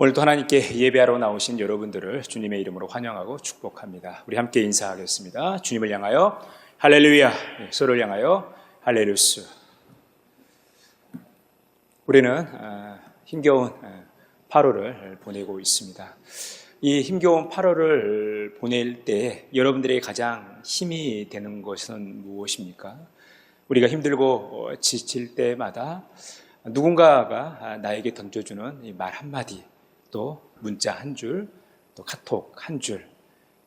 오늘도 하나님께 예배하러 나오신 여러분들을 주님의 이름으로 환영하고 축복합니다. 우리 함께 인사하겠습니다. 주님을 향하여 할렐루야, 서로를 향하여 할렐루스. 우리는 힘겨운 8월을 보내고 있습니다. 이 힘겨운 8월을 보낼 때 여러분들에게 가장 힘이 되는 것은 무엇입니까? 우리가 힘들고 지칠 때마다 누군가가 나에게 던져주는 말 한마디, 또 문자 한 줄, 또 카톡 한 줄,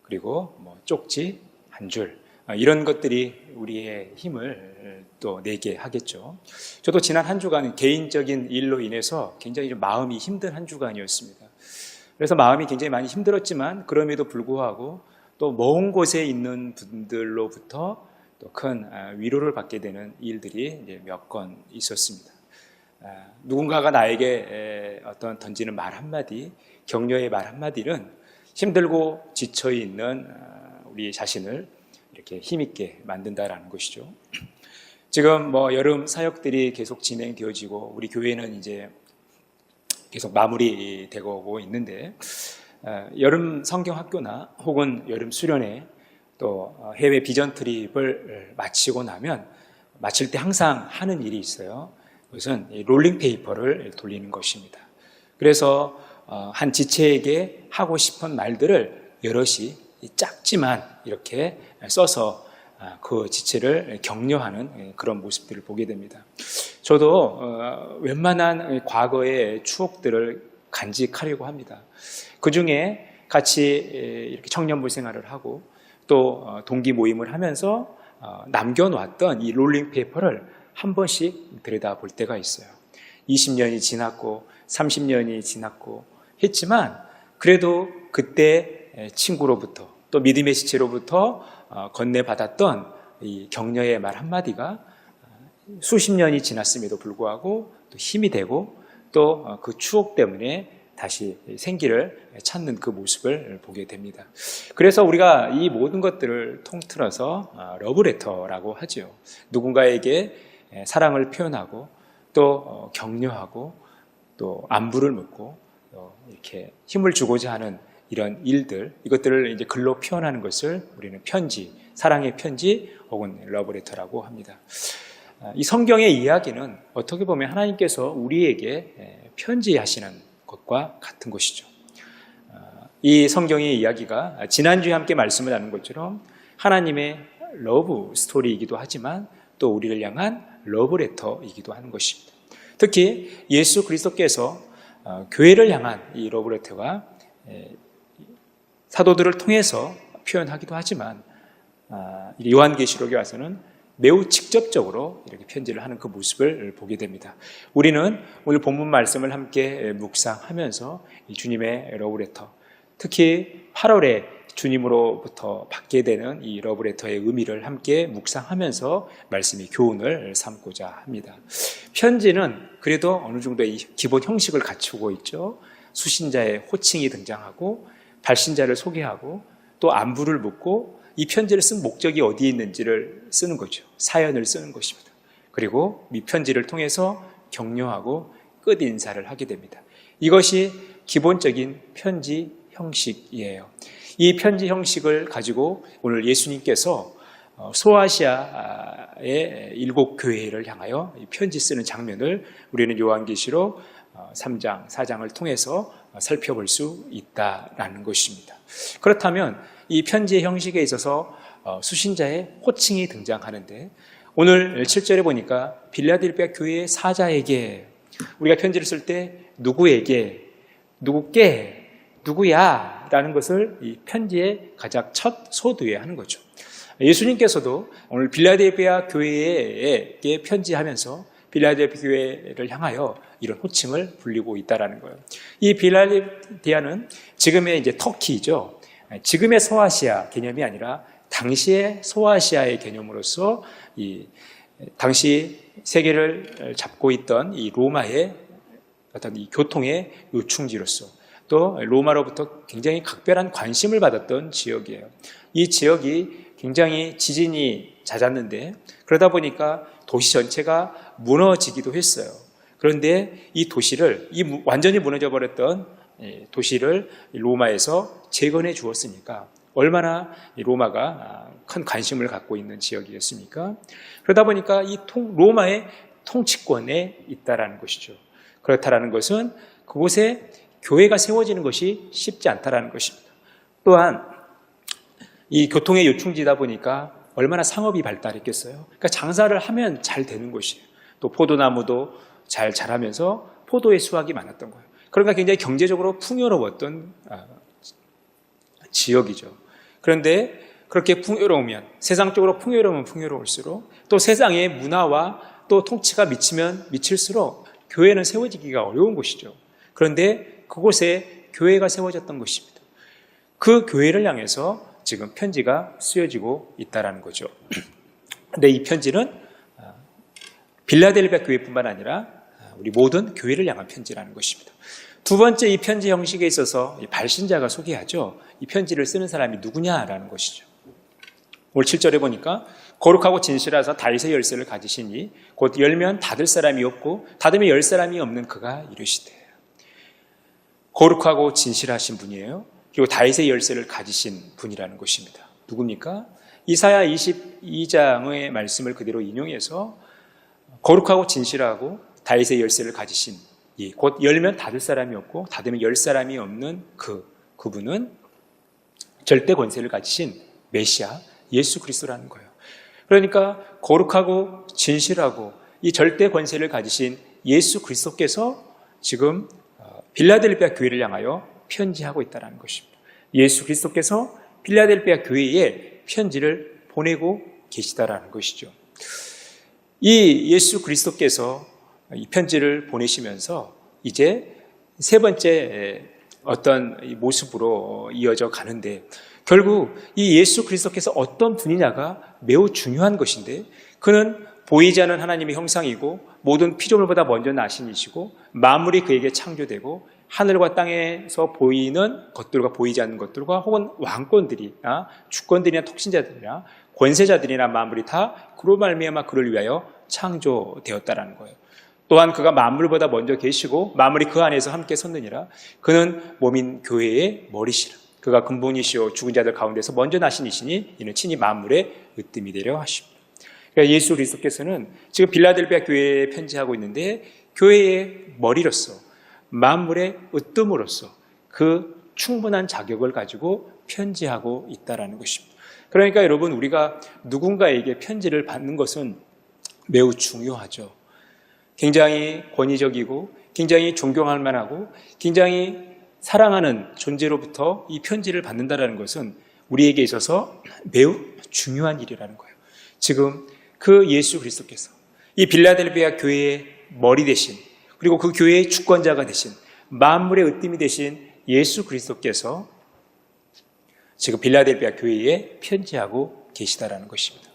그리고 쪽지 한 줄, 이런 것들이 우리의 힘을 또 내게 하겠죠. 저도 지난 한 주간 개인적인 일로 인해서 굉장히 마음이 힘든 한 주간이었습니다. 그래서 마음이 굉장히 많이 힘들었지만 그럼에도 불구하고 또 먼 곳에 있는 분들로부터 또 큰 위로를 받게 되는 일들이 몇 건 있었습니다. 누군가가 나에게 어떤 던지는 말 한마디, 격려의 말 한마디는 힘들고 지쳐있는 우리 자신을 이렇게 힘있게 만든다라는 것이죠. 지금 여름 사역들이 계속 진행되어지고 우리 교회는 이제 계속 마무리되고 오고 있는데, 여름 성경학교나 혹은 여름 수련회 또 해외 비전 트립을 마치고 나면 마칠 때 항상 하는 일이 있어요. 그것은 롤링 페이퍼를 돌리는 것입니다. 그래서 한 지체에게 하고 싶은 말들을 여럿이 작지만 이렇게 써서 그 지체를 격려하는 그런 모습들을 보게 됩니다. 저도 웬만한 과거의 추억들을 간직하려고 합니다. 그 중에 같이 이렇게 청년부 생활을 하고 또 동기 모임을 하면서 남겨놓았던 이 롤링 페이퍼를 한 번씩 들여다볼 때가 있어요. 20년이 지났고 30년이 지났고 했지만 그래도 그때 친구로부터 또 믿음의 지체로부터 건네받았던 이 격려의 말 한마디가 수십 년이 지났음에도 불구하고 또 힘이 되고 또 그 추억 때문에 다시 생기를 찾는 그 모습을 보게 됩니다. 그래서 우리가 이 모든 것들을 통틀어서 러브레터라고 하죠. 누군가에게 사랑을 표현하고 또 격려하고 또 안부를 묻고 또 이렇게 힘을 주고자 하는 이런 일들, 이것들을 이제 글로 표현하는 것을 우리는 편지, 사랑의 편지 혹은 러브레터라고 합니다. 이 성경의 이야기는 어떻게 보면 하나님께서 우리에게 편지하시는 것과 같은 것이죠. 이 성경의 이야기가 지난주에 함께 말씀을 나눈 것처럼 하나님의 러브 스토리이기도 하지만 또 우리를 향한 러브레터이기도 하는 것입니다. 특히 예수 그리스도께서 교회를 향한 이 러브레터가 사도들을 통해서 표현하기도 하지만 요한계시록에 와서는 매우 직접적으로 이렇게 편지를 하는 그 모습을 보게 됩니다. 우리는 오늘 본문 말씀을 함께 묵상하면서 이 주님의 러브레터, 특히 8월에 주님으로부터 받게 되는 이 러브레터의 의미를 함께 묵상하면서 말씀의 교훈을 삼고자 합니다. 편지는 그래도 어느 정도의 기본 형식을 갖추고 있죠. 수신자의 호칭이 등장하고 발신자를 소개하고 또 안부를 묻고 이 편지를 쓴 목적이 어디에 있는지를 쓰는 거죠. 사연을 쓰는 것입니다. 그리고 이 편지를 통해서 격려하고 끝 인사를 하게 됩니다. 이것이 기본적인 편지 형식이에요. 이 편지 형식을 가지고 오늘 예수님께서 소아시아의 7교회를 향하여 편지 쓰는 장면을 우리는 요한계시록 3장, 4장을 통해서 살펴볼 수 있다라는 것입니다. 그렇다면 이 편지의 형식에 있어서 수신자의 호칭이 등장하는데 오늘 7절에 보니까 빌라델피아 교회의 사자에게 우리가 편지를 쓸 때 누구에게, 누구께, 누구야 라는 것을 이 편지의 가장 첫 소두에 하는 거죠. 예수님께서도 오늘 빌라델피아 교회에 편지하면서 빌라델피아 교회를 향하여 이런 호칭을 불리고 있다라는 거예요. 이 빌라델피아는 지금의 이제 터키죠. 지금의 소아시아 개념이 아니라 당시의 소아시아의 개념으로서 이 당시 세계를 잡고 있던 이 로마의 어떤 이 교통의 요충지로서 또 로마로부터 굉장히 각별한 관심을 받았던 지역이에요. 이 지역이 굉장히 지진이 잦았는데 그러다 보니까 도시 전체가 무너지기도 했어요. 그런데 이 도시를 완전히 무너져 버렸던 도시를 로마에서 재건해 주었으니까 얼마나 로마가 큰 관심을 갖고 있는 지역이었습니까? 그러다 보니까 이 로마의 통치권에 있다라는 것이죠. 그렇다라는 것은 그곳에 교회가 세워지는 것이 쉽지 않다라는 것입니다. 또한 이 교통의 요충지다 보니까 얼마나 상업이 발달했겠어요. 그러니까 장사를 하면 잘 되는 곳이에요. 또 포도나무도 잘 자라면서 포도의 수확이 많았던 거예요. 그러니까 굉장히 경제적으로 풍요로웠던 지역이죠. 그런데 그렇게 풍요로우면, 세상적으로 풍요로우면 풍요로울수록 또 세상의 문화와 또 통치가 미치면 미칠수록 교회는 세워지기가 어려운 곳이죠. 그런데 그곳에 교회가 세워졌던 것입니다. 그 교회를 향해서 지금 편지가 쓰여지고 있다는 거죠. 근데 이 편지는 빌라델비아 교회뿐만 아니라 우리 모든 교회를 향한 편지라는 것입니다. 두 번째, 이 편지 형식에 있어서 발신자가 소개하죠. 이 편지를 쓰는 사람이 누구냐라는 것이죠. 오늘 7절에 보니까 거룩하고 진실하사 다윗의 열쇠를 가지시니 곧 열면 닫을 사람이 없고 닫으면 열 사람이 없는 그가 이르시되. 거룩하고 진실하신 분이에요. 그리고 다윗의 열쇠를 가지신 분이라는 것입니다. 누굽니까? 이사야 22장의 말씀을 그대로 인용해서 거룩하고 진실하고 다윗의 열쇠를 가지신 곧 열면 닫을 사람이 없고 닫으면 열 사람이 없는 그분은 절대 권세를 가지신 메시아 예수 그리스도라는 거예요. 그러니까 거룩하고 진실하고 이 절대 권세를 가지신 예수 그리스도께서 지금 빌라델비아 교회를 향하여 편지하고 있다는 것입니다. 예수 그리스도께서 빌라델비아 교회에 편지를 보내고 계시다라는 것이죠. 이 예수 그리스도께서 이 편지를 보내시면서 이제 세 번째 어떤 모습으로 이어져 가는데, 결국 이 예수 그리스도께서 어떤 분이냐가 매우 중요한 것인데, 그는 보이지 않는 하나님의 형상이고 모든 피조물보다 먼저 나신 이시고 만물이 그에게 창조되고 하늘과 땅에서 보이는 것들과 보이지 않는 것들과 혹은 왕권들이나 주권들이나 통신자들이나 권세자들이나 만물이 다 그로 말미암아 그를 위하여 창조되었다라는 거예요. 또한 그가 만물보다 먼저 계시고 만물이 그 안에서 함께 섰느니라. 그는 몸인 교회의 머리시라. 그가 근본이시오 죽은 자들 가운데서 먼저 나신 이시니 이는 친히 만물의 으뜸이 되려 하십니다. 그러니까 예수 그리스도께서는 지금 빌라델비아 교회에 편지하고 있는데 교회의 머리로서 만물의 으뜸으로서 그 충분한 자격을 가지고 편지하고 있다는 것입니다. 그러니까 여러분, 우리가 누군가에게 편지를 받는 것은 매우 중요하죠. 굉장히 권위적이고 굉장히 존경할 만하고 굉장히 사랑하는 존재로부터 이 편지를 받는다는 것은 우리에게 있어서 매우 중요한 일이라는 거예요. 지금 그 예수 그리스도께서 이 빌라델비아 교회의 머리 되신, 그리고 그 교회의 주권자가 되신, 만물의 으뜸이 되신 예수 그리스도께서 지금 빌라델비아 교회에 편지하고 계시다라는 것입니다.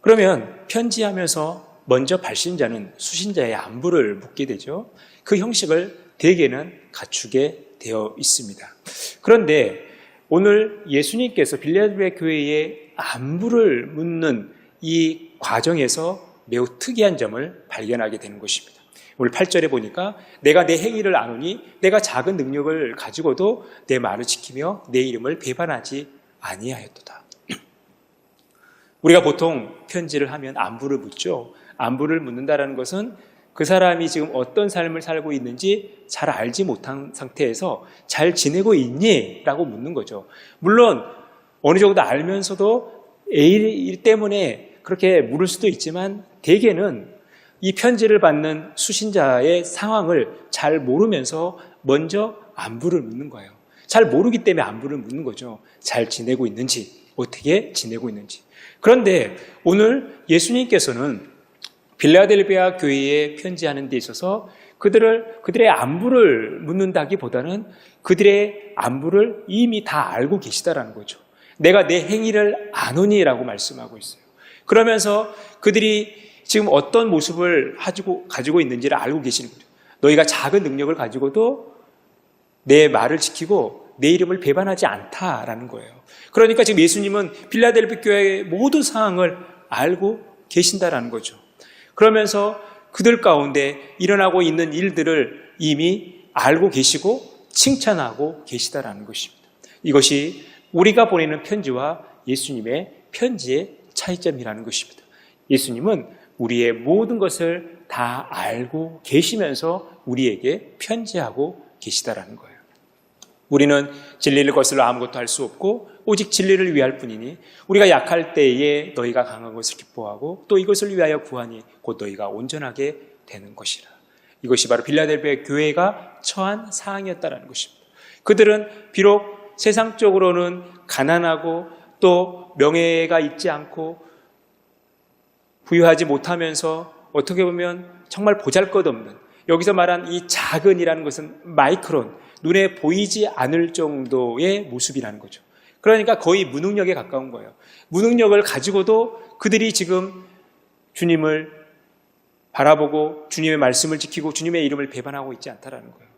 그러면 편지하면서 먼저 발신자는 수신자의 안부를 묻게 되죠. 그 형식을 대개는 갖추게 되어 있습니다. 그런데 오늘 예수님께서 빌라델비아 교회의 안부를 묻는 이 과정에서 매우 특이한 점을 발견하게 되는 것입니다. 오늘 8절에 보니까 내가 내 행위를 아노니 내가 작은 능력을 가지고도 내 말을 지키며 내 이름을 배반하지 아니하였도다. 우리가 보통 편지를 하면 안부를 묻죠. 안부를 묻는다는 것은 그 사람이 지금 어떤 삶을 살고 있는지 잘 알지 못한 상태에서 잘 지내고 있니? 라고 묻는 거죠. 물론 어느 정도 알면서도 일 때문에 그렇게 물을 수도 있지만 대개는 이 편지를 받는 수신자의 상황을 잘 모르면서 먼저 안부를 묻는 거예요. 잘 모르기 때문에 안부를 묻는 거죠. 잘 지내고 있는지, 어떻게 지내고 있는지. 그런데 오늘 예수님께서는 빌라델비아 교회에 편지하는 데 있어서 그들의 안부를 묻는다기보다는 그들의 안부를 이미 다 알고 계시다라는 거죠. 내가 내 행위를 아노니라고 말씀하고 있어요. 그러면서 그들이 지금 어떤 모습을 가지고 있는지를 알고 계시는 거죠. 너희가 작은 능력을 가지고도 내 말을 지키고 내 이름을 배반하지 않다라는 거예요. 그러니까 지금 예수님은 빌라델비아 교회의 모든 상황을 알고 계신다라는 거죠. 그러면서 그들 가운데 일어나고 있는 일들을 이미 알고 계시고 칭찬하고 계시다라는 것입니다. 이것이 우리가 보내는 편지와 예수님의 편지의 차이점이라는 것입니다. 예수님은 우리의 모든 것을 다 알고 계시면서 우리에게 편지하고 계시다라는 거예요. 우리는 진리를 거슬러 아무것도 할 수 없고 오직 진리를 위할 뿐이니 우리가 약할 때에 너희가 강한 것을 기뻐하고 또 이것을 위하여 구하니 곧 너희가 온전하게 되는 것이라. 이것이 바로 빌라델비아 교회가 처한 상황이었다는 것입니다. 그들은 비록 세상적으로는 가난하고 또 명예가 있지 않고 부유하지 못하면서 어떻게 보면 정말 보잘것없는, 여기서 말한 이 작은이라는 것은 마이크론, 눈에 보이지 않을 정도의 모습이라는 거죠. 그러니까 거의 무능력에 가까운 거예요. 무능력을 가지고도 그들이 지금 주님을 바라보고 주님의 말씀을 지키고 주님의 이름을 배반하고 있지 않다라는 거예요.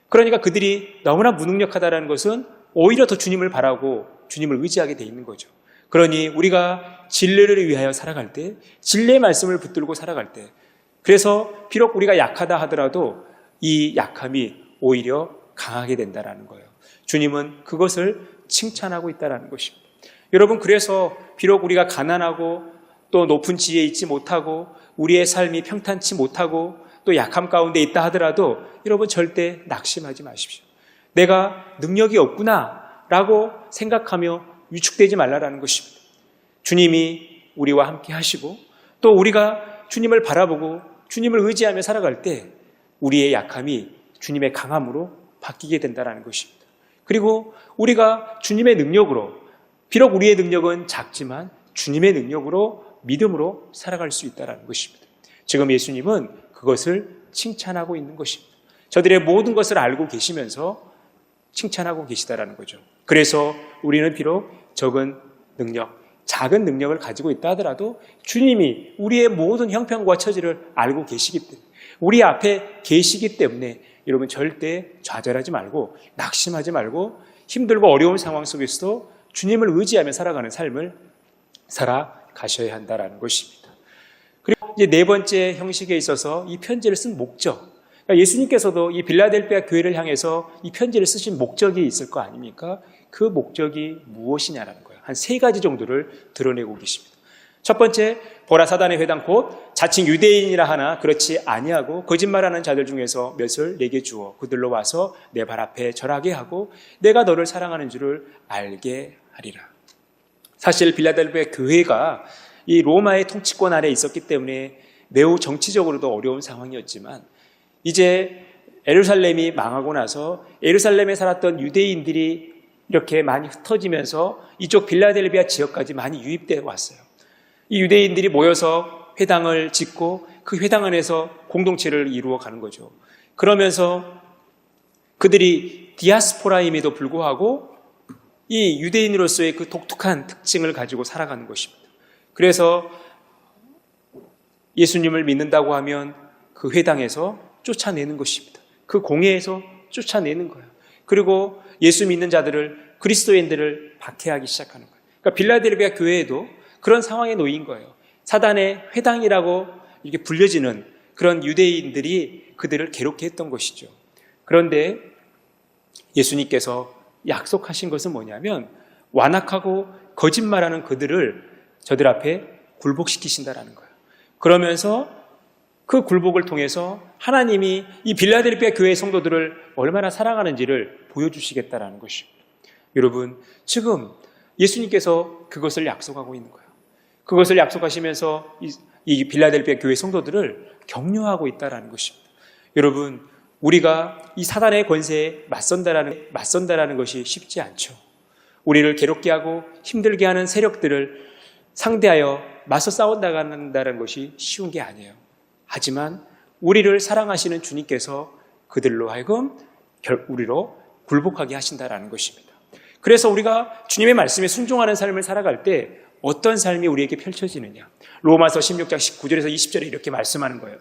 그러니까 그들이 너무나 무능력하다는 것은 오히려 더 주님을 바라고 주님을 의지하게 돼 있는 거죠. 그러니 우리가 진리를 위하여 살아갈 때, 진리의 말씀을 붙들고 살아갈 때, 그래서 비록 우리가 약하다 하더라도 이 약함이 오히려 강하게 된다는 거예요. 주님은 그것을 칭찬하고 있다는 것입니다. 여러분, 그래서 비록 우리가 가난하고 또 높은 지위에 있지 못하고 우리의 삶이 평탄치 못하고 또 약함 가운데 있다 하더라도 여러분 절대 낙심하지 마십시오. 내가 능력이 없구나 라고 생각하며 위축되지 말라라는 것입니다. 주님이 우리와 함께 하시고 또 우리가 주님을 바라보고 주님을 의지하며 살아갈 때 우리의 약함이 주님의 강함으로 바뀌게 된다는 것입니다. 그리고 우리가 주님의 능력으로, 비록 우리의 능력은 작지만 주님의 능력으로 믿음으로 살아갈 수 있다는 것입니다. 지금 예수님은 그것을 칭찬하고 있는 것입니다. 저들의 모든 것을 알고 계시면서 칭찬하고 계시다는 거죠. 그래서 우리는 비록 적은 능력, 작은 능력을 가지고 있다 하더라도 주님이 우리의 모든 형편과 처지를 알고 계시기 때문에, 우리 앞에 계시기 때문에 여러분 절대 좌절하지 말고 낙심하지 말고 힘들고 어려운 상황 속에서도 주님을 의지하며 살아가는 삶을 살아가셔야 한다는 것입니다. 그리고 이제 네 번째 형식에 있어서 이 편지를 쓴 목적, 그러니까 예수님께서도 이 빌라델비아 교회를 향해서 이 편지를 쓰신 목적이 있을 거 아닙니까? 그 목적이 무엇이냐라는 거예요. 한 세 가지 정도를 드러내고 계십니다. 첫 번째, 보라 사단의 회당 곧 자칭 유대인이라 하나 그렇지 아니하고 거짓말하는 자들 중에서 몇을 내게 주어 그들로 와서 내 발 앞에 절하게 하고 내가 너를 사랑하는 줄을 알게 하리라. 사실 빌라델비아 교회가 이 로마의 통치권 아래 있었기 때문에 매우 정치적으로도 어려운 상황이었지만 이제 예루살렘이 망하고 나서 예루살렘에 살았던 유대인들이 이렇게 많이 흩어지면서 이쪽 빌라델비아 지역까지 많이 유입되어 왔어요. 이 유대인들이 모여서 회당을 짓고 그 회당 안에서 공동체를 이루어 가는 거죠. 그러면서 그들이 디아스포라임에도 불구하고 이 유대인으로서의 그 독특한 특징을 가지고 살아가는 것입니다. 그래서 예수님을 믿는다고 하면 그 회당에서 쫓아내는 것입니다. 그 공회에서 쫓아내는 거예요. 그리고 예수 믿는 자들을, 그리스도인들을 박해하기 시작하는 거예요. 그러니까 빌라델비아 교회에도 그런 상황에 놓인 거예요. 사단의 회당이라고 이렇게 불려지는 그런 유대인들이 그들을 괴롭게 했던 것이죠. 그런데 예수님께서 약속하신 것은 뭐냐면 완악하고 거짓말하는 그들을 저들 앞에 굴복시키신다라는 거예요. 그러면서 그 굴복을 통해서 하나님이 이 빌라델비아 교회 성도들을 얼마나 사랑하는지를 보여주시겠다라는 것입니다. 여러분, 지금 예수님께서 그것을 약속하고 있는 거예요. 그것을 약속하시면서 이 빌라델비아 교회 성도들을 격려하고 있다라는 것입니다. 여러분, 우리가 이 사단의 권세에 맞선다라는 것이 쉽지 않죠. 우리를 괴롭게 하고 힘들게 하는 세력들을 상대하여 맞서 싸운다는 것이 쉬운 게 아니에요. 하지만 우리를 사랑하시는 주님께서 그들로 하여금 우리로 굴복하게 하신다라는 것입니다. 그래서 우리가 주님의 말씀에 순종하는 삶을 살아갈 때 어떤 삶이 우리에게 펼쳐지느냐. 로마서 16장 19절에서 20절에 이렇게 말씀하는 거예요.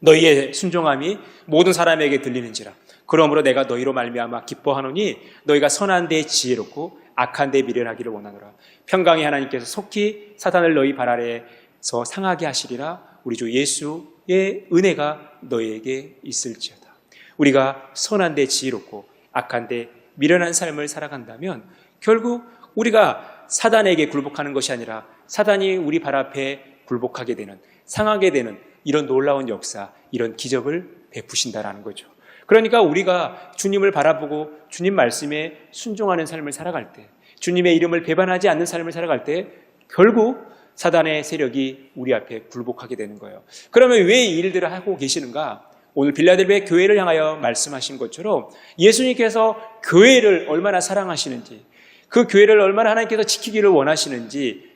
너희의 순종함이 모든 사람에게 들리는지라. 그러므로 내가 너희로 말미암아 기뻐하노니 너희가 선한 데에 지혜롭고 악한 데에 미련하기를 원하노라. 평강의 하나님께서 속히 사탄을 너희 발 아래에서 상하게 하시리라. 우리 주 예수의 은혜가 너희에게 있을지어다. 우리가 선한데 지혜롭고 악한데 미련한 삶을 살아간다면 결국 우리가 사단에게 굴복하는 것이 아니라 사단이 우리 발 앞에 굴복하게 되는, 상하게 되는 이런 놀라운 역사, 이런 기적을 베푸신다라는 거죠. 그러니까 우리가 주님을 바라보고 주님 말씀에 순종하는 삶을 살아갈 때, 주님의 이름을 배반하지 않는 삶을 살아갈 때 결국 사단의 세력이 우리 앞에 굴복하게 되는 거예요. 그러면 왜 이 일들을 하고 계시는가? 오늘 빌라델비아 교회를 향하여 말씀하신 것처럼 예수님께서 교회를 얼마나 사랑하시는지, 그 교회를 얼마나 하나님께서 지키기를 원하시는지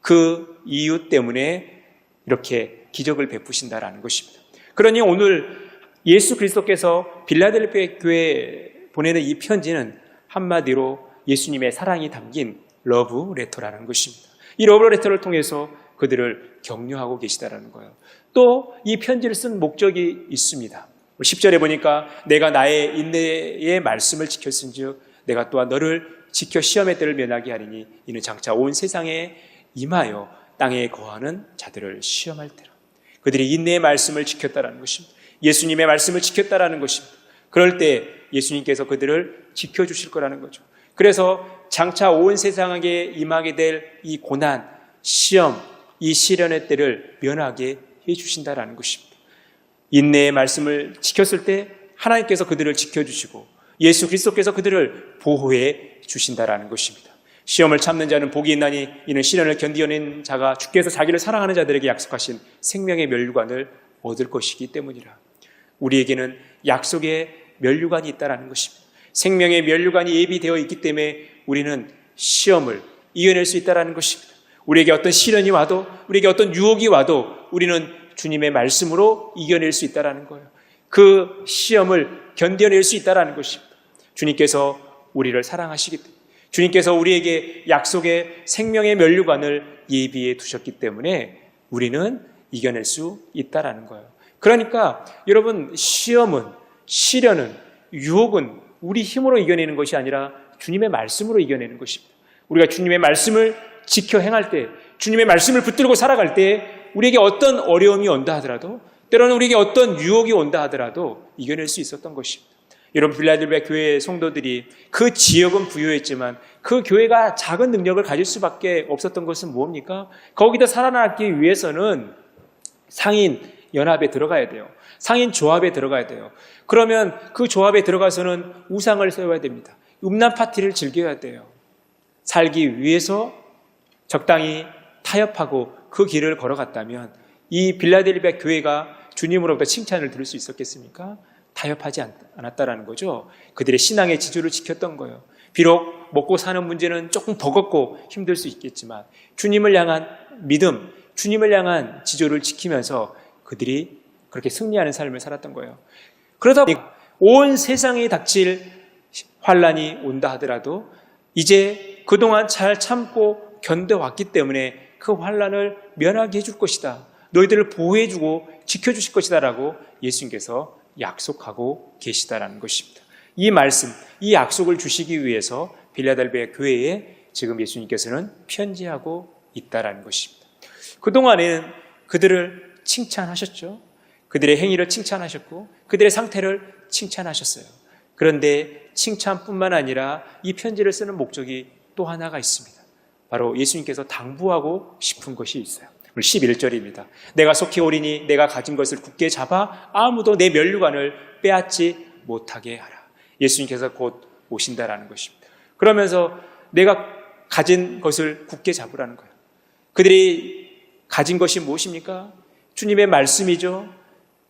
그 이유 때문에 이렇게 기적을 베푸신다라는 것입니다. 그러니 오늘 예수 그리스도께서 빌라델비아 교회에 보내는 이 편지는 한마디로 예수님의 사랑이 담긴 러브 레터라는 것입니다. 이 러브 레터를 통해서 그들을 격려하고 계시다라는 거예요. 또 이 편지를 쓴 목적이 있습니다. 10절에 보니까 내가 나의 인내의 말씀을 지켰은즉 내가 또한 너를 지켜 시험의 때를 면하게 하리니 이는 장차 온 세상에 임하여 땅에 거하는 자들을 시험할 때라. 그들이 인내의 말씀을 지켰다라는 것입니다. 예수님의 말씀을 지켰다라는 것입니다. 그럴 때 예수님께서 그들을 지켜주실 거라는 거죠. 그래서 장차 온 세상에 임하게 될 이 고난, 시험, 이 시련의 때를 면하게 해주신다라는 것입니다. 인내의 말씀을 지켰을 때 하나님께서 그들을 지켜주시고 예수 그리스도께서 그들을 보호해 주신다라는 것입니다. 시험을 참는 자는 복이 있나니 이는 시련을 견디어낸 자가 주께서 자기를 사랑하는 자들에게 약속하신 생명의 면류관을 얻을 것이기 때문이라. 우리에게는 약속의 면류관이 있다는 것입니다. 생명의 면류관이 예비되어 있기 때문에 우리는 시험을 이겨낼 수 있다는 것입니다. 우리에게 어떤 시련이 와도, 우리에게 어떤 유혹이 와도 우리는 주님의 말씀으로 이겨낼 수 있다는 거예요. 그 시험을 견뎌낼 수 있다는 것입니다. 주님께서 우리를 사랑하시기 때문에, 주님께서 우리에게 약속의 생명의 면류관을 예비해 두셨기 때문에 우리는 이겨낼 수 있다는 거예요. 그러니까 여러분, 시험은, 시련은, 유혹은 우리 힘으로 이겨내는 것이 아니라 주님의 말씀으로 이겨내는 것입니다. 우리가 주님의 말씀을 지켜 행할 때, 주님의 말씀을 붙들고 살아갈 때 우리에게 어떤 어려움이 온다 하더라도, 때로는 우리에게 어떤 유혹이 온다 하더라도 이겨낼 수 있었던 것입니다. 여러분, 빌라델비아 교회의 성도들이 그 지역은 부유했지만 그 교회가 작은 능력을 가질 수밖에 없었던 것은 뭡니까? 거기다 살아남기 위해서는 상인 연합에 들어가야 돼요. 상인 조합에 들어가야 돼요. 그러면 그 조합에 들어가서는 우상을 세워야 됩니다. 음란 파티를 즐겨야 돼요. 살기 위해서 적당히 타협하고 그 길을 걸어갔다면 이 빌라델비아 교회가 주님으로부터 칭찬을 들을 수 있었겠습니까? 타협하지 않았다라는 거죠. 그들의 신앙의 지주를 지켰던 거예요. 비록 먹고 사는 문제는 조금 버겁고 힘들 수 있겠지만 주님을 향한 믿음, 주님을 향한 지조를 지키면서 그들이 그렇게 승리하는 삶을 살았던 거예요. 그러다 보니 온 세상에 닥칠 환란이 온다 하더라도 이제 그동안 잘 참고 견뎌왔기 때문에 그 환란을 면하게 해줄 것이다. 너희들을 보호해주고 지켜주실 것이다 라고 예수님께서 약속하고 계시다라는 것입니다. 이 말씀, 이 약속을 주시기 위해서 빌라델비아 교회에 지금 예수님께서는 편지하고 있다라는 것입니다. 그동안에는 그들을 칭찬하셨죠. 그들의 행위를 칭찬하셨고 그들의 상태를 칭찬하셨어요. 그런데 칭찬뿐만 아니라 이 편지를 쓰는 목적이 또 하나가 있습니다. 바로 예수님께서 당부하고 싶은 것이 있어요. 11절입니다. 내가 속히 오리니 내가 가진 것을 굳게 잡아 아무도 내 면류관을 빼앗지 못하게 하라. 예수님께서 곧 오신다라는 것입니다. 그러면서 내가 가진 것을 굳게 잡으라는 거예요. 그들이 가진 것이 무엇입니까? 주님의 말씀이죠.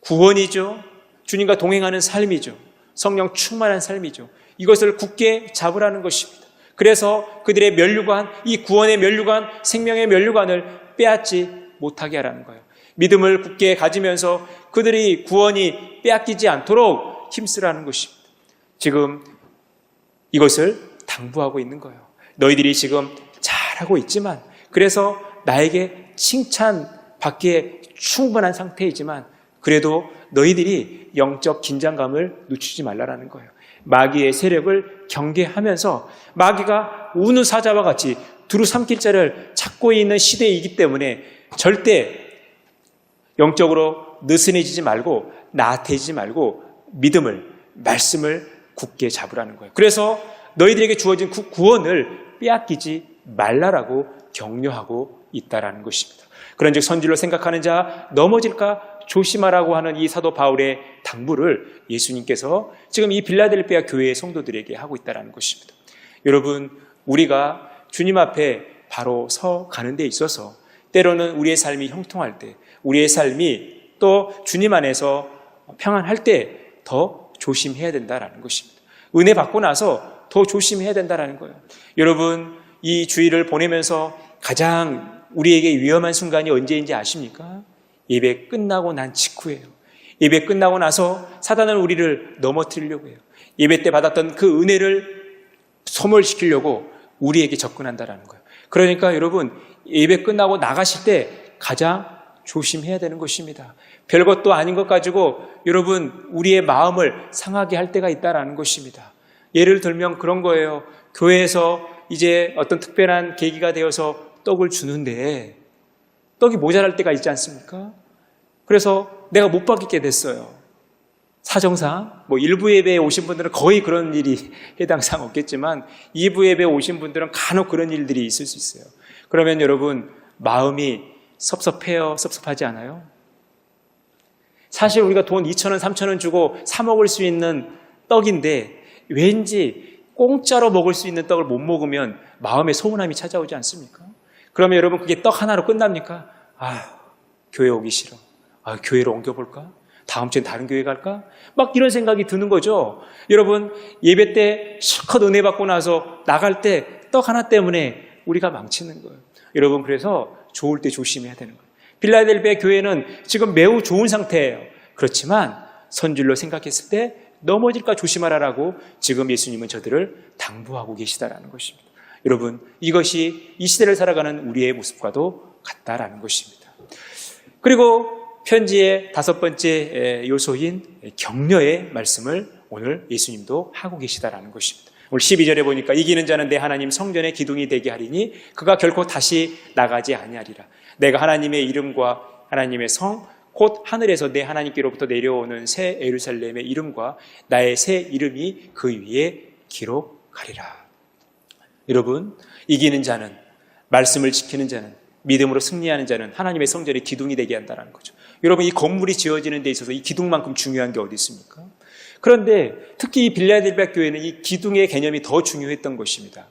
구원이죠. 주님과 동행하는 삶이죠. 성령 충만한 삶이죠. 이것을 굳게 잡으라는 것입니다. 그래서 그들의 면류관, 이 구원의 면류관, 생명의 면류관을 빼앗지 못하게 하라는 거예요. 믿음을 굳게 가지면서 그들이 구원이 빼앗기지 않도록 힘쓰라는 것입니다. 지금 이것을 당부하고 있는 거예요. 너희들이 지금 잘하고 있지만, 그래서 나에게 칭찬받기에 충분한 상태이지만 그래도 너희들이 영적 긴장감을 늦추지 말라라는 거예요. 마귀의 세력을 경계하면서 마귀가 우는 사자와 같이 두루 삼킬 자를 찾고 있는 시대이기 때문에 절대 영적으로 느슨해지지 말고 나태해지지 말고 믿음을 말씀을 굳게 잡으라는 거예요. 그래서 너희들에게 주어진 그 구원을 빼앗기지 말라라고 격려하고 있다라는 것입니다. 그런즉 선질로 생각하는 자 넘어질까 조심하라고 하는 이 사도 바울의 당부를 예수님께서 지금 이 빌라델피아 교회의 성도들에게 하고 있다는 것입니다. 여러분, 우리가 주님 앞에 바로 서 가는 데 있어서 때로는 우리의 삶이 형통할 때, 우리의 삶이 또 주님 안에서 평안할 때 더 조심해야 된다는 것입니다. 은혜 받고 나서 더 조심해야 된다는 거예요. 여러분, 이 주일을 보내면서 가장 우리에게 위험한 순간이 언제인지 아십니까? 예배 끝나고 난 직후예요. 예배 끝나고 나서 사단은 우리를 넘어뜨리려고 해요. 예배 때 받았던 그 은혜를 소멸시키려고 우리에게 접근한다는 거예요. 그러니까 여러분, 예배 끝나고 나가실 때 가장 조심해야 되는 것입니다. 별것도 아닌 것 가지고 여러분, 우리의 마음을 상하게 할 때가 있다는 것입니다. 예를 들면 그런 거예요. 교회에서 이제 어떤 특별한 계기가 되어서 떡을 주는데 떡이 모자랄 때가 있지 않습니까? 그래서 내가 못 받게 됐어요. 사정상 일부 예배에 오신 분들은 거의 그런 일이 해당상 없겠지만 2부 예배에 오신 분들은 간혹 그런 일들이 있을 수 있어요. 그러면 여러분, 마음이 섭섭해요? 섭섭하지 않아요? 사실 우리가 돈 2,000원, 3,000원 주고 사 먹을 수 있는 떡인데 왠지 공짜로 먹을 수 있는 떡을 못 먹으면 마음에 서운함이 찾아오지 않습니까? 그러면 여러분, 그게 떡 하나로 끝납니까? 교회 오기 싫어. 교회로 옮겨볼까? 다음 주엔 다른 교회 갈까? 막 이런 생각이 드는 거죠. 여러분, 예배 때 실컷 은혜 받고 나서 나갈 때 떡 하나 때문에 우리가 망치는 거예요. 여러분, 그래서 좋을 때 조심해야 되는 거예요. 빌라델피아 교회는 지금 매우 좋은 상태예요. 그렇지만 선줄로 생각했을 때 넘어질까 조심하라라고 지금 예수님은 저들을 당부하고 계시다라는 것입니다. 여러분, 이것이 이 시대를 살아가는 우리의 모습과도 같다라는 것입니다. 그리고 편지의 5번째 요소인 격려의 말씀을 오늘 예수님도 하고 계시다라는 것입니다. 오늘 12절에 보니까 이기는 자는 내 하나님 성전의 기둥이 되게 하리니 그가 결코 다시 나가지 아니하리라. 내가 하나님의 이름과 하나님의 성 곧 하늘에서 내 하나님께로부터 내려오는 새 예루살렘의 이름과 나의 새 이름이 그 위에 기록하리라. 여러분, 이기는 자는, 말씀을 지키는 자는, 믿음으로 승리하는 자는 하나님의 성전의 기둥이 되게 한다는 거죠. 여러분, 이 건물이 지어지는 데 있어서 이 기둥만큼 중요한 게 어디 있습니까? 그런데 특히 이 빌라델피아 교회는 이 기둥의 개념이 더 중요했던 것입니다.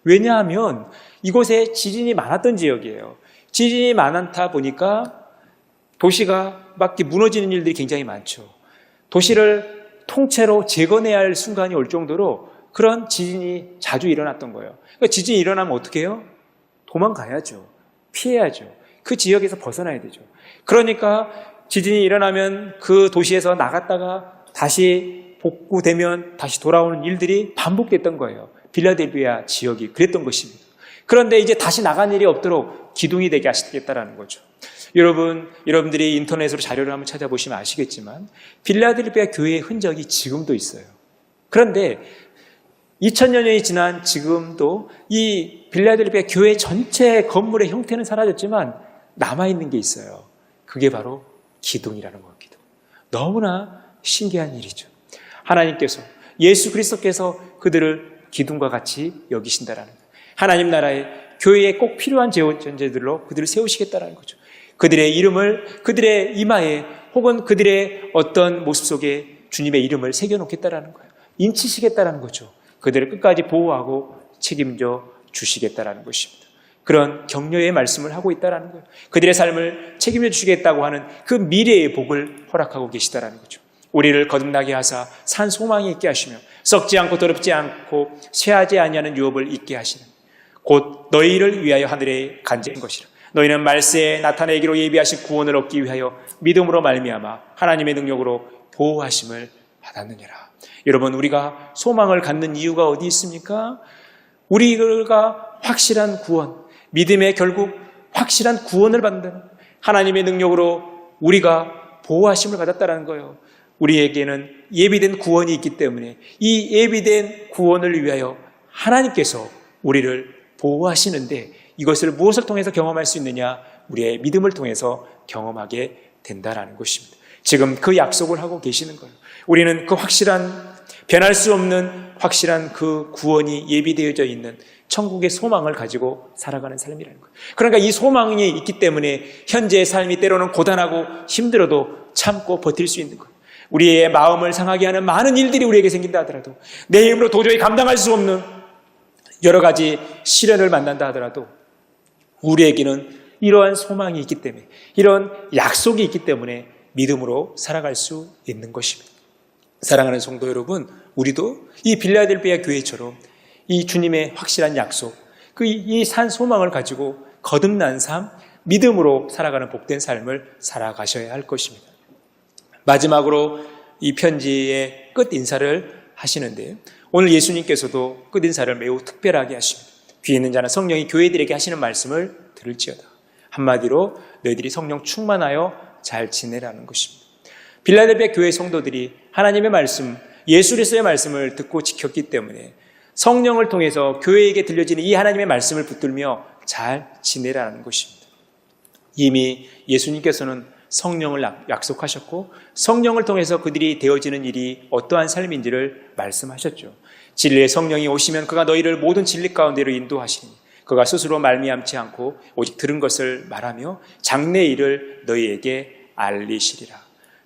왜냐하면 이곳에 지진이 많았던 지역이에요. 지진이 많다 보니까 도시가 막 무너지는 일들이 굉장히 많죠. 도시를 통째로 재건해야 할 순간이 올 정도로 그런 지진이 자주 일어났던 거예요. 그러니까 지진이 일어나면 어떻게 해요? 도망가야죠. 피해야죠. 그 지역에서 벗어나야 되죠. 그러니까 지진이 일어나면 그 도시에서 나갔다가 다시 복구되면 다시 돌아오는 일들이 반복됐던 거예요. 빌라델피아 지역이 그랬던 것입니다. 그런데 이제 다시 나간 일이 없도록 기둥이 되게 하시겠다라는 거죠. 여러분들이 인터넷으로 자료를 한번 찾아보시면 아시겠지만 빌라델피아 교회의 흔적이 지금도 있어요. 그런데 2000년이 지난 지금도 이 빌라델피아 교회 전체 건물의 형태는 사라졌지만 남아있는 게 있어요. 그게 바로 기둥이라는 거예요. 기둥. 너무나 신기한 일이죠. 하나님께서, 예수 그리스도께서 그들을 기둥과 같이 여기신다라는 거예요. 하나님 나라에 교회에 꼭 필요한 존재들로 그들을 세우시겠다라는 거죠. 그들의 이름을 그들의 이마에 혹은 그들의 어떤 모습 속에 주님의 이름을 새겨놓겠다라는 거예요. 인치시겠다라는 거죠. 그들을 끝까지 보호하고 책임져 주시겠다라는 것입니다. 그런 격려의 말씀을 하고 있다라는 거예요. 그들의 삶을 책임져 주시겠다고 하는 그 미래의 복을 허락하고 계시다라는 거죠. 우리를 거듭나게 하사 산 소망이 있게 하시며 썩지 않고 더럽지 않고 쇠하지 아니하는 유업을 있게 하시는 곧 너희를 위하여 하늘에 간직한 것이라. 너희는 말세에 나타내기로 예비하신 구원을 얻기 위하여 믿음으로 말미암아 하나님의 능력으로 보호하심을 받았느니라. 여러분, 우리가 소망을 갖는 이유가 어디 있습니까? 우리가 확실한 구원, 믿음의 결국 확실한 구원을 받는다는 하나님의 능력으로 우리가 보호하심을 받았다는 거예요. 우리에게는 예비된 구원이 있기 때문에 이 예비된 구원을 위하여 하나님께서 우리를 보호하시는데 이것을 무엇을 통해서 경험할 수 있느냐? 우리의 믿음을 통해서 경험하게 된다라는 것입니다. 지금 그 약속을 하고 계시는 거예요. 우리는 그 확실한 변할 수 없는 확실한 그 구원이 예비되어져 있는 천국의 소망을 가지고 살아가는 삶이라는 거예요. 그러니까 이 소망이 있기 때문에 현재의 삶이 때로는 고단하고 힘들어도 참고 버틸 수 있는 거예요. 우리의 마음을 상하게 하는 많은 일들이 우리에게 생긴다 하더라도, 내 힘으로 도저히 감당할 수 없는 여러 가지 시련을 만난다 하더라도 우리에게는 이러한 소망이 있기 때문에, 이런 약속이 있기 때문에 믿음으로 살아갈 수 있는 것입니다. 사랑하는 성도 여러분, 우리도 이 빌라델비아 교회처럼 이 주님의 확실한 약속, 이 산 소망을 가지고 거듭난 삶, 믿음으로 살아가는 복된 삶을 살아가셔야 할 것입니다. 마지막으로 이 편지의 끝 인사를 하시는데요, 오늘 예수님께서도 끝 인사를 매우 특별하게 하십니다. 귀에 있는 자는 성령이 교회들에게 하시는 말씀을 들을지어다. 한마디로 너희들이 성령 충만하여 잘 지내라는 것입니다. 빌라델비아 교회 성도들이 하나님의 말씀, 예수 그리스도의 말씀을 듣고 지켰기 때문에 성령을 통해서 교회에게 들려지는 이 하나님의 말씀을 붙들며 잘 지내라는 것입니다. 이미 예수님께서는 성령을 약속하셨고 성령을 통해서 그들이 되어지는 일이 어떠한 삶인지를 말씀하셨죠. 진리의 성령이 오시면 그가 너희를 모든 진리 가운데로 인도하시니 그가 스스로 말미암지 않고 오직 들은 것을 말하며 장래의 일을 너희에게 알리시리라.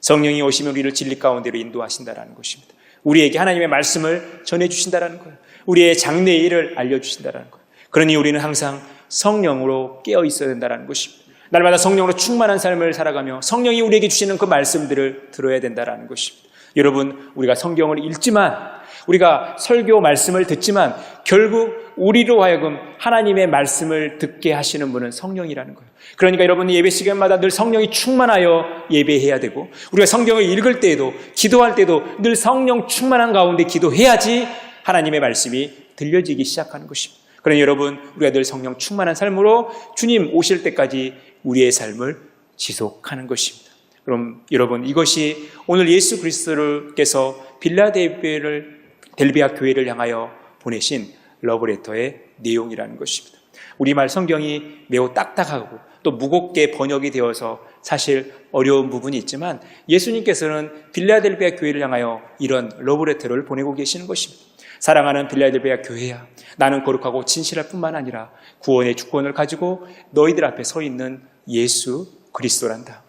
성령이 오시면 우리를 진리 가운데로 인도하신다라는 것입니다. 우리에게 하나님의 말씀을 전해주신다라는 거예요. 우리의 장래의 일을 알려주신다라는 거예요. 그러니 우리는 항상 성령으로 깨어 있어야 된다는 것입니다. 날마다 성령으로 충만한 삶을 살아가며 성령이 우리에게 주시는 그 말씀들을 들어야 된다는 것입니다. 여러분, 우리가 성경을 읽지만, 우리가 설교 말씀을 듣지만 결국 우리로 하여금 하나님의 말씀을 듣게 하시는 분은 성령이라는 거예요. 그러니까 여러분, 예배 시간마다 늘 성령이 충만하여 예배해야 되고, 우리가 성경을 읽을 때에도 기도할 때도 늘 성령 충만한 가운데 기도해야지 하나님의 말씀이 들려지기 시작하는 것입니다. 그러니 여러분, 우리가 늘 성령 충만한 삶으로 주님 오실 때까지 우리의 삶을 지속하는 것입니다. 그럼 여러분, 이것이 오늘 예수 그리스도께서 빌라델비아 교회를 향하여 보내신 러브레터의 내용이라는 것입니다. 우리말 성경이 매우 딱딱하고 또 무겁게 번역이 되어서 사실 어려운 부분이 있지만 예수님께서는 빌라델비아 교회를 향하여 이런 러브레터를 보내고 계시는 것입니다. 사랑하는 빌라델비아 교회야, 나는 거룩하고 진실할 뿐만 아니라 구원의 주권을 가지고 너희들 앞에 서 있는 예수 그리스도란다.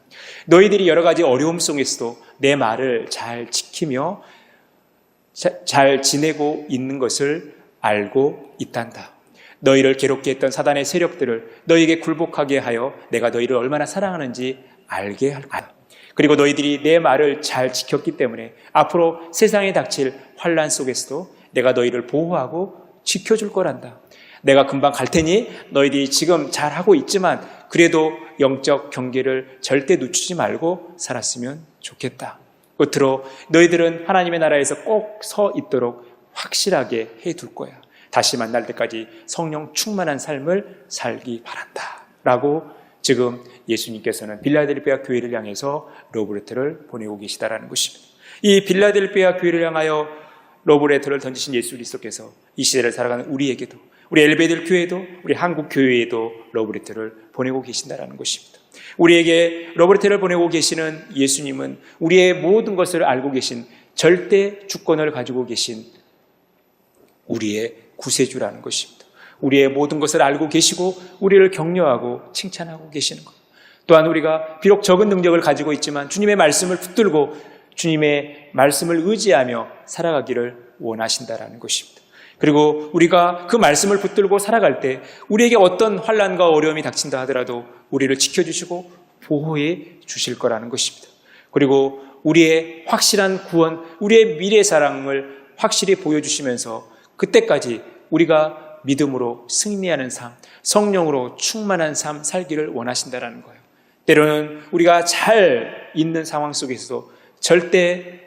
너희들이 여러 가지 어려움 속에서도 내 말을 잘 지키며 잘 지내고 있는 것을 알고 있단다. 너희를 괴롭게 했던 사단의 세력들을 너희에게 굴복하게 하여 내가 너희를 얼마나 사랑하는지 알게 할 거다. 그리고 너희들이 내 말을 잘 지켰기 때문에 앞으로 세상에 닥칠 환난 속에서도 내가 너희를 보호하고 지켜줄 거란다. 내가 금방 갈 테니 너희들이 지금 잘하고 있지만 그래도 영적 경계를 절대 늦추지 말고 살았으면 좋겠다. 끝으로 너희들은 하나님의 나라에서 꼭 서 있도록 확실하게 해둘 거야. 다시 만날 때까지 성령 충만한 삶을 살기 바란다. 라고 지금 예수님께서는 빌라델비아 교회를 향해서 러브레터를 보내고 계시다라는 것입니다. 이 빌라델비아 교회를 향하여 러브레터를 던지신 예수 그리스도께서 이 시대를 살아가는 우리에게도, 우리 엘베델 교회도, 우리 한국 교회에도 러브레터를 보내고 계신다라는 것입니다. 우리에게 러브레터를 보내고 계시는 예수님은 우리의 모든 것을 알고 계신, 절대 주권을 가지고 계신 우리의 구세주라는 것입니다. 우리의 모든 것을 알고 계시고 우리를 격려하고 칭찬하고 계시는 것. 또한 우리가 비록 적은 능력을 가지고 있지만 주님의 말씀을 붙들고 주님의 말씀을 의지하며 살아가기를 원하신다라는 것입니다. 그리고 우리가 그 말씀을 붙들고 살아갈 때 우리에게 어떤 환난과 어려움이 닥친다 하더라도 우리를 지켜주시고 보호해 주실 거라는 것입니다. 그리고 우리의 확실한 구원, 우리의 미래 사랑을 확실히 보여주시면서 그때까지 우리가 믿음으로 승리하는 삶, 성령으로 충만한 삶 살기를 원하신다라는 거예요. 때로는 우리가 잘 있는 상황 속에서도 절대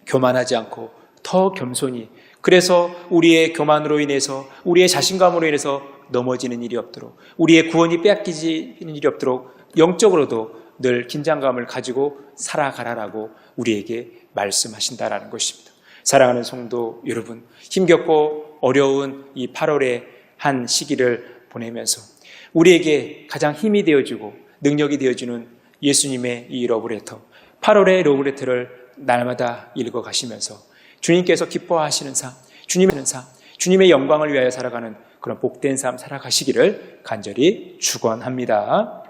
교만하지 않고 더 겸손히, 그래서 우리의 교만으로 인해서, 우리의 자신감으로 인해서 넘어지는 일이 없도록, 우리의 구원이 빼앗기는 일이 없도록 영적으로도 늘 긴장감을 가지고 살아가라라고 우리에게 말씀하신다라는 것입니다. 사랑하는 성도 여러분, 힘겹고 어려운 이 8월의 한 시기를 보내면서 우리에게 가장 힘이 되어주고 능력이 되어주는 예수님의 이 러브레터, 8월의 러브레터를 날마다 읽어가시면서 주님께서 기뻐하시는 삶, 주님의 영광을 위하여 살아가는 그런 복된 삶 살아가시기를 간절히 축원합니다.